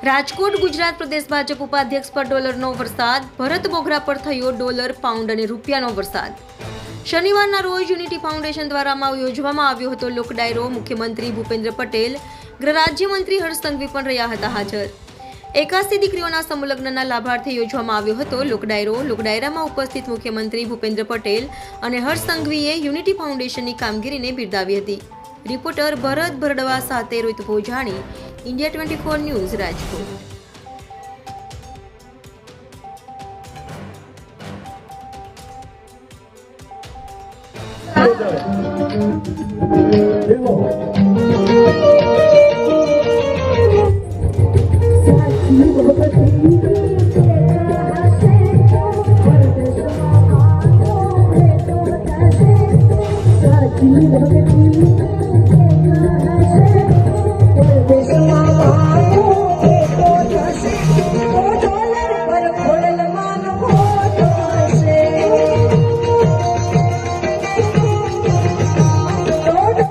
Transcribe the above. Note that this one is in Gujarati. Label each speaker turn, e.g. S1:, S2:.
S1: રાજકોટ ગુજરાત પ્રદેશ ભાજપ ઉપાધ્યક્ષ પર ડોલરનો વરસાદ, ભરત બોઘરા પર થયો ડોલર, પાઉન્ડ અને રૂપિયાનો વરસાદ। શનિવારના રોજ યુનિટી ફાઉન્ડેશન દ્વારા યોજવામાં આવ્યો હતો લોક ડાયરો। મુખ્યમંત્રી ભૂપેન્દ્ર પટેલ, ગૃહ રાજ્યમંત્રી હર્ષ સંઘવી પણ રહ્યા હતા હાજર। 81 દીકરીઓના સમૂહલગ્નના લાભાર્થે યોજવામાં આવ્યો હતો લોક ડાયરો। લોક ડાયરામાં ઉપસ્થિત મુખ્યમંત્રી ભૂપેન્દ્ર પટેલ અને હર્ષ સંઘવીએ યુનિટી ફાઉન્ડેશનની કામગીરીને બિરદાવી હતી। રિપોર્ટર ભરત ભરડવા સાથે Rohit Bhojani, India 24 news Rajkot.
S2: Thank you.